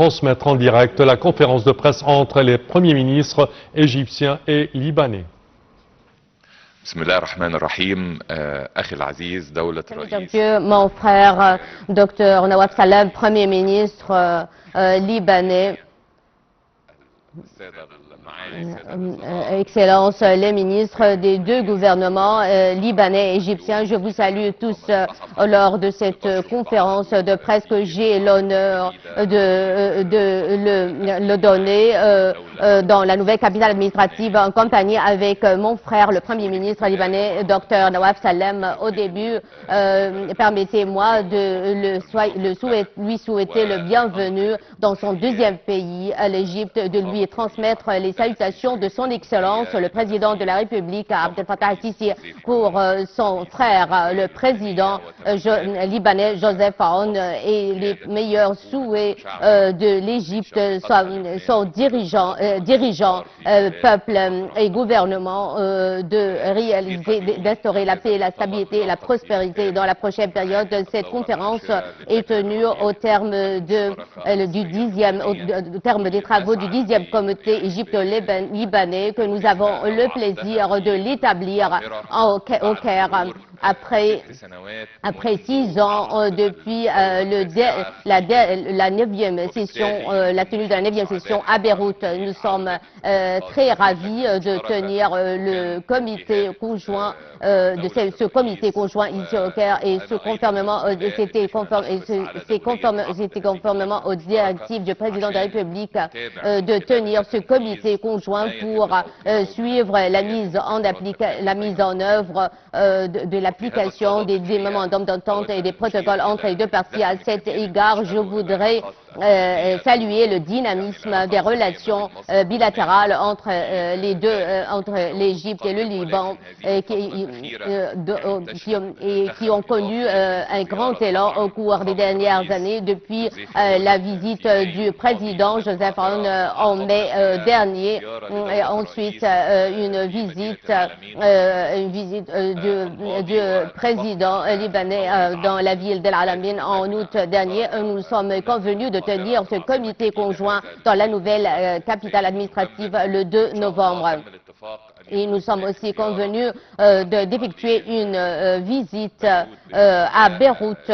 Transmettre en direct la conférence de presse entre les premiers ministres égyptiens et libanais. Dieu, mon frère, Dr Nawaf Salam, Premier ministre libanais, Excellences les ministres des deux gouvernements libanais et égyptiens, je vous salue tous lors de cette conférence de presse que j'ai l'honneur de le donner dans la nouvelle capitale administrative en compagnie avec mon frère, le Premier ministre libanais, Dr Nawaf Salam. Au début, permettez-moi de lui souhaiter le bienvenu dans son deuxième pays, l'Égypte, de lui transmettre les salutations de son Excellence, le président de la République, Abdel Fattah al-Sisi, pour son frère, le président libanais, Joseph Aoun, et les meilleurs souhaits de l'Égypte, son dirigeant, peuple et gouvernement, d'instaurer la paix, la stabilité et la prospérité dans la prochaine période. Cette conférence est tenue au terme des travaux du 10e comité égypto-libanais que nous avons le plaisir de l'établir au Caire. Après 6 ans depuis la tenue de la 9e session à Beyrouth, nous sommes très ravis de tenir le comité conjoint ce comité conjoint ici au Caire, et c'était conformément aux directives du président de la République de tenir ce comité conjoint pour suivre la mise en œuvre de l'application des mémorandums d'entente et des protocoles entre les deux parties. À cet égard, je voudrais saluer le dynamisme des relations bilatérales entre l'Égypte et le Liban, qui ont connu un grand élan au cours des dernières années depuis la visite du président Joseph Aoun en mai dernier, et ensuite une visite du président libanais dans la ville d'El Alamein en août dernier. Nous sommes convenus de tenir ce comité conjoint dans la nouvelle capitale administrative le 2 novembre. Et nous sommes aussi convenus d'effectuer une visite à Beyrouth.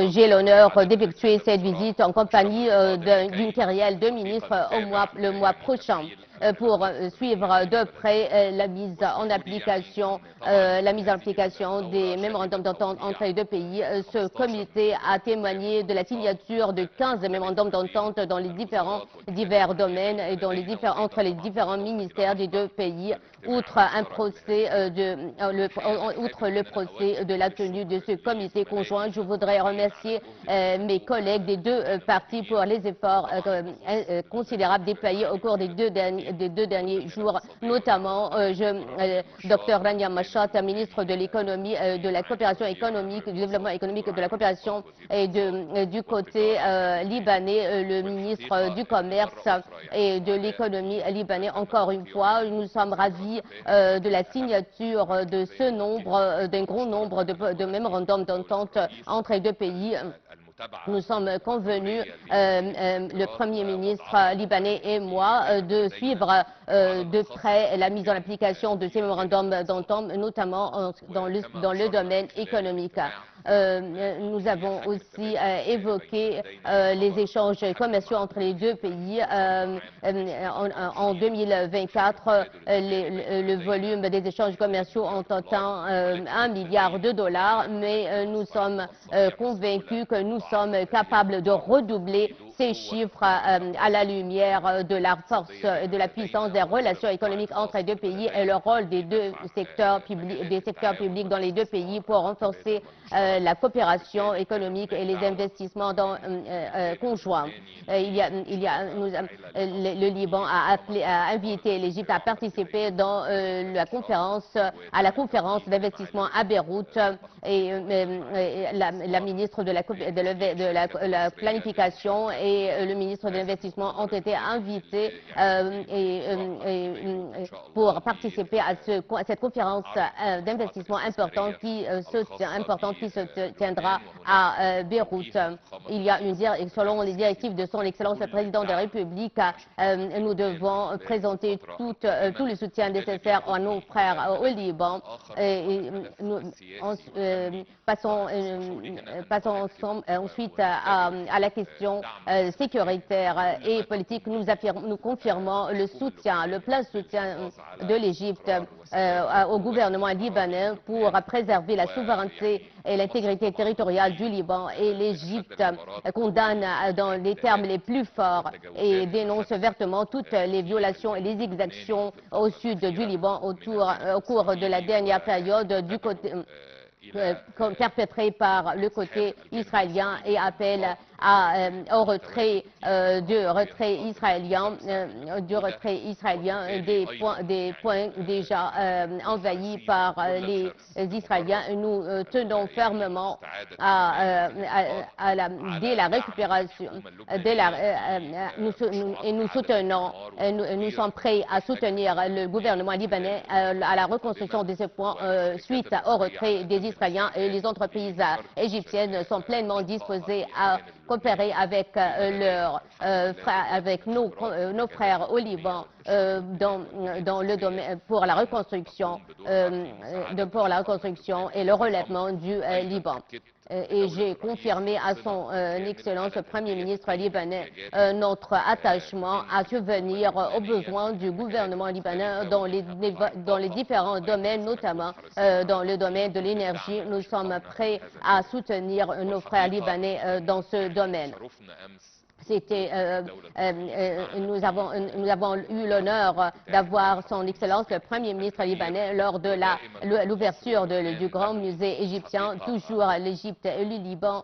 J'ai l'honneur d'effectuer cette visite en compagnie d'une kyrielle de ministres le mois prochain pour suivre de près la mise en application des mémorandums d'entente entre les deux pays. Ce comité a témoigné de la signature de 15 mémorandums d'entente dans les divers domaines et entre les différents ministères des deux pays, outre le procès de la tenue de ce comité conjoint. Je voudrais remercier mes collègues des deux parties pour les efforts considérables déployés au cours des deux derniers jours, notamment Dr Rania Machat, ministre de l'économie, de la coopération économique, du développement économique et de la coopération, et du côté libanais, le ministre du commerce et de l'économie libanais. Encore une fois, nous sommes ravis de la signature d'un grand nombre de mémorandums d'entente entre les deux pays. Nous sommes convenus, le Premier ministre libanais et moi, de suivre de près la mise en application de ces mémorandums d'entente, notamment dans le domaine économique. Nous avons aussi évoqué les échanges commerciaux entre les deux pays. En 2024, le volume des échanges commerciaux ont atteint $1 milliard, mais nous sommes convaincus que nous sommes capables de redoubler ces chiffres à la lumière de la force et de la puissance des relations économiques entre les deux pays et le rôle des secteurs publics dans les deux pays pour renforcer la coopération économique et les investissements conjoints. Le Liban a invité l'Égypte à participer à la conférence d'investissement à Beyrouth, et la ministre de la planification et et le ministre de l'Investissement ont été invités pour participer à cette conférence d'investissement importante qui se tiendra à Beyrouth. Il y a selon les directives de son Excellence le Président de la République, nous devons présenter tout le soutien nécessaire à nos frères au Liban. Passons ensuite à la question sécuritaire et politique. Nous confirmons le plein soutien de l'Égypte au gouvernement libanais pour préserver la souveraineté et l'intégrité territoriale du Liban, et l'Égypte condamne dans les termes les plus forts et dénonce vertement toutes les violations et les exactions au sud du Liban au cours de la dernière période du côté perpétrée par le côté israélien, et appelle au retrait israélien des points déjà envahis par les Israéliens. Nous tenons fermement dès la récupération, nous sommes prêts à soutenir le gouvernement libanais à la reconstruction de ces points suite au retrait des Israéliens, et les entreprises égyptiennes sont pleinement disposées à coopérer avec nos frères au Liban dans le domaine pour la reconstruction et le relèvement du Liban. Et j'ai confirmé à son Excellence le Premier ministre libanais notre attachement à subvenir aux besoins du gouvernement libanais dans les différents domaines, notamment dans le domaine de l'énergie. Nous sommes prêts à soutenir nos frères libanais dans ce domaine. Nous avons eu l'honneur d'avoir son Excellence le Premier ministre libanais lors de l'ouverture du grand musée égyptien. Toujours l'Égypte et le Liban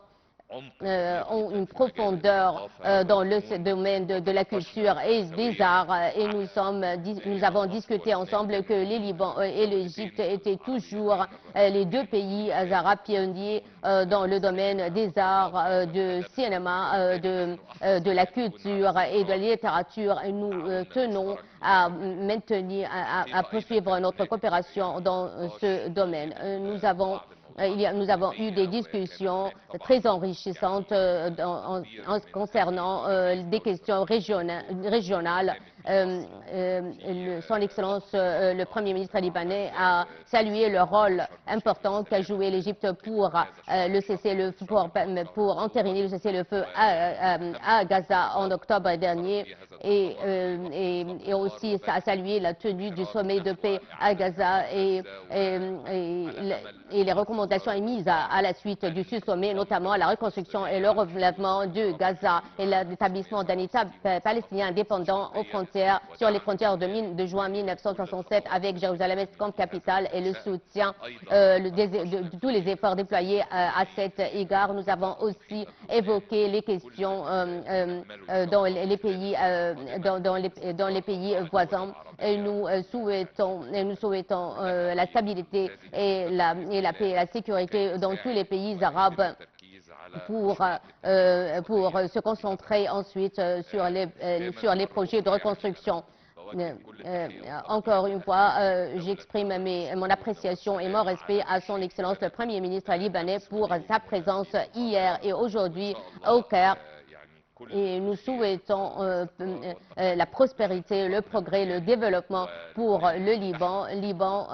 ont une profondeur dans le domaine de la culture et des arts, et nous avons discuté ensemble que les Liban et l'Égypte étaient toujours les deux pays arabes pionniers dans le domaine des arts, du cinéma, de la culture et de la littérature, et nous tenons à poursuivre notre coopération dans ce domaine. Nous avons eu des discussions très enrichissantes concernant des questions régionales. Son Excellence le Premier ministre libanais a salué le rôle important qu'a joué l'Égypte pour pour entériner le cessez-le-feu à Gaza en octobre dernier, et aussi a salué la tenue du sommet de paix à Gaza et les recommandations émises à la suite de ce sommet, notamment la reconstruction et le relèvement de Gaza et l'établissement d'un État palestinien indépendant sur les frontières de juin 1967 avec Jérusalem-Est comme capitale, et le soutien de tous les efforts déployés à cet égard. Nous avons aussi évoqué les questions dans les pays voisins. Et nous souhaitons la stabilité et la paix et la sécurité dans tous les pays arabes pour se concentrer ensuite sur les projets de reconstruction. Encore une fois, j'exprime mon appréciation et mon respect à son Excellence le Premier ministre libanais pour sa présence hier et aujourd'hui au Caire. Et nous souhaitons la prospérité, le progrès, le développement pour le Liban. Le Liban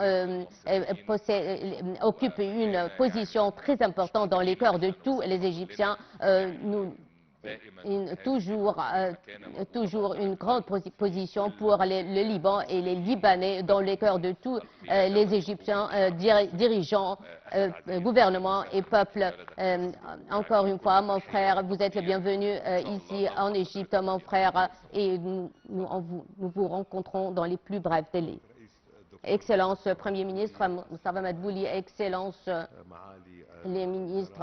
occupe une position très importante dans les cœurs de tous les Égyptiens. Toujours une grande position pour le Liban et les Libanais dans les cœurs de tous les Égyptiens, dirigeants, gouvernements et peuples. Encore une fois, mon frère, vous êtes le bienvenu ici en Égypte, mon frère, et nous vous rencontrons dans les plus brefs délais. Excellence Premier ministre Moustapha Madbouli, Excellence les ministres,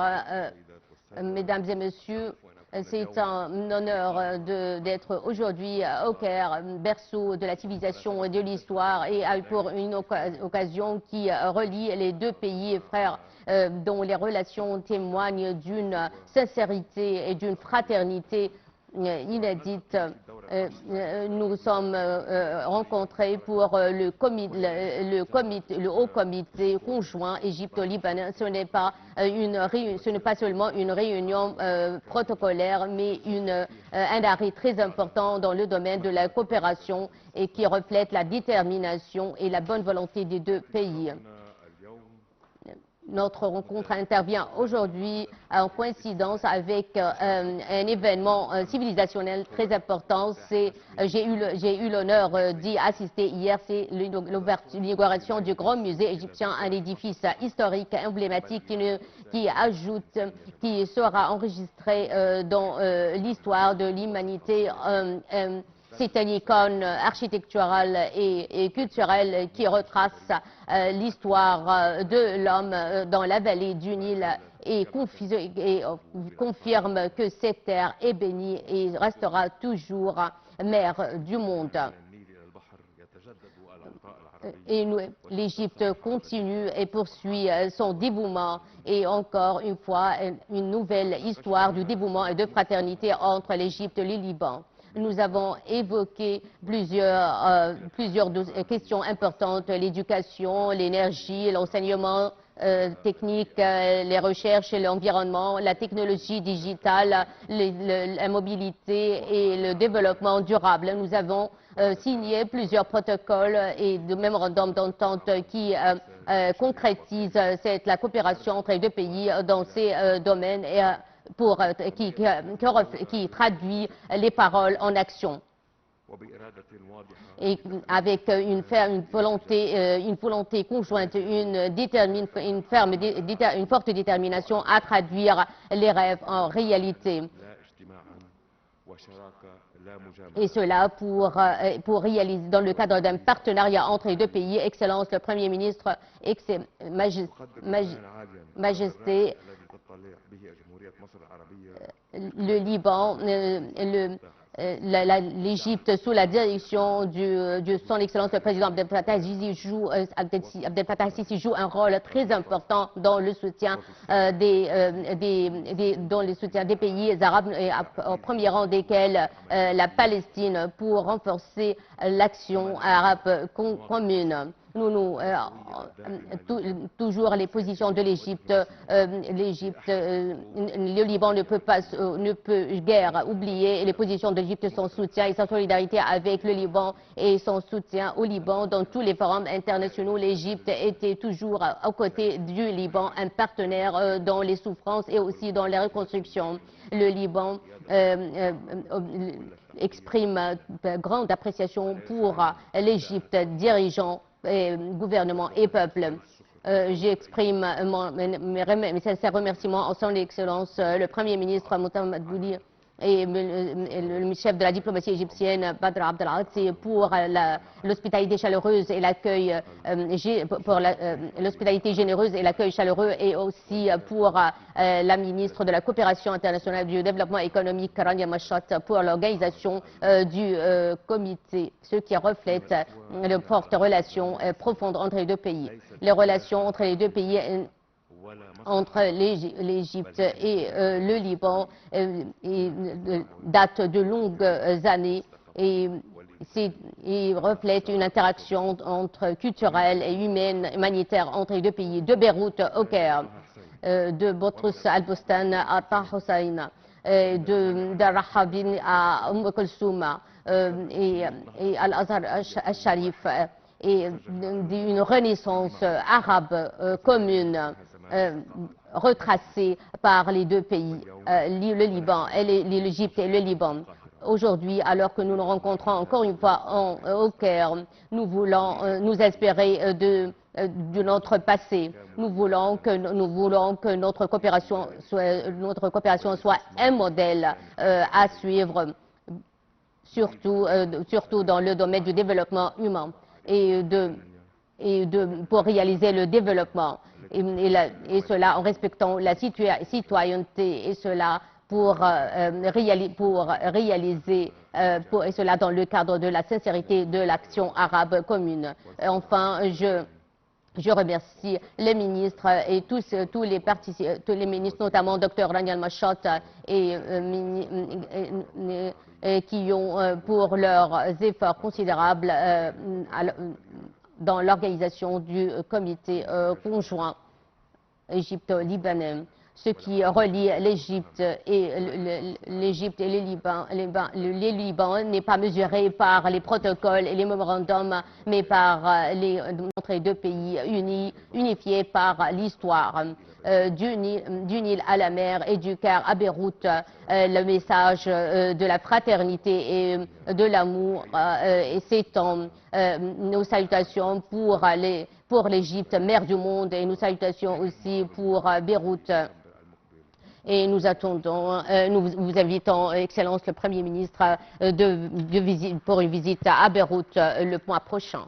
Mesdames et Messieurs, c'est un honneur d'être aujourd'hui au Caire, berceau de la civilisation et de l'histoire, et pour une occasion qui relie les deux pays frères dont les relations témoignent d'une sincérité et d'une fraternité inédite. Nous sommes rencontrés pour le haut comité conjoint égypto-libanais. Ce n'est pas seulement une réunion protocolaire, mais un arrêt très important dans le domaine de la coopération et qui reflète la détermination et la bonne volonté des deux pays. Notre rencontre intervient aujourd'hui en coïncidence avec un événement civilisationnel très important. J'ai eu l'honneur d'y assister hier. C'est l'inauguration du grand musée égyptien, un édifice historique emblématique qui sera enregistré dans l'histoire de l'humanité. C'est une icône architecturale et culturelle qui retrace l'histoire de l'homme dans la vallée du Nil et confirme que cette terre est bénie et restera toujours mère du monde. Et l'Égypte continue et poursuit son dévouement et encore une fois une nouvelle histoire du dévouement et de fraternité entre l'Égypte et le Liban. Nous avons évoqué plusieurs questions importantes, l'éducation, l'énergie, l'enseignement technique, les recherches et l'environnement, la technologie digitale, la mobilité et le développement durable. Nous avons signé plusieurs protocoles et de mémorandums d'entente qui concrétisent la coopération entre les deux pays dans ces domaines et qui traduit les paroles en action. Et avec une volonté conjointe, une forte détermination à traduire les rêves en réalité. Et cela pour réaliser dans le cadre d'un partenariat entre les deux pays. Excellence, le Premier ministre, Majesté, le Liban, l'Égypte sous la direction de son Excellence le Président Abdel Fattah el-Sisi joue un rôle très important dans le soutien des pays arabes, et au premier rang desquels la Palestine, pour renforcer l'action arabe commune. Toujours les positions de l'Égypte. Le Liban ne peut guère oublier les positions de l'Égypte, son soutien et sa solidarité avec le Liban et son soutien au Liban dans tous les forums internationaux. L'Égypte était toujours aux côtés du Liban, un partenaire dans les souffrances et aussi dans la reconstruction. Le Liban exprime grande appréciation pour l'Égypte, dirigeants, gouvernement et peuple. J'exprime mes sincères remerciements à son Excellence le Premier ministre Mohamed Bouli et le chef de la diplomatie égyptienne Badr Abdelati pour l'hospitalité chaleureuse et l'accueil l'hospitalité généreuse et l'accueil chaleureux, et aussi pour la ministre de la coopération internationale du développement économique Rania Machat pour l'organisation du comité, ce qui reflète de fortes relations profondes entre les deux pays. Les relations entre les deux pays, entre l'Égypte et le Liban, datent de longues années et reflète une interaction culturelle et humanitaire entre les deux pays. De Beyrouth au Caire, de Botrus al-Bustan à Taha Hussein, de Rahabin à Kulsoum et Al-Azhar al-Sharif, et d'une renaissance arabe commune retracée par les deux pays, le Liban, l'Égypte et le Liban. Aujourd'hui, alors que nous nous rencontrons encore une fois au Caire, nous voulons nous inspirer de notre passé. Nous voulons que notre coopération soit un modèle à suivre, surtout dans le domaine du développement humain pour réaliser le développement, et cela en respectant la citoyenneté, et cela pour réaliser et cela dans le cadre de la sincérité de l'action arabe commune. Enfin, Je remercie les ministres et tous les ministres, notamment Dr Ranial Machot, qui ont pour leurs efforts considérables dans l'organisation du comité conjoint Égypte-Libanais. Ce qui relie l'Égypte et le Liban n'est pas mesuré par les protocoles et les mémorandums, mais par entre deux pays unifiés par l'histoire. Du Nil à la mer et du Caire à Beyrouth, le message de la fraternité et de l'amour s'étend. Nos salutations pour l'Égypte, mère du monde, et nos salutations aussi pour Beyrouth. Et nous attendons, nous vous invitons, Excellence le Premier ministre, pour une visite à Beyrouth le mois prochain.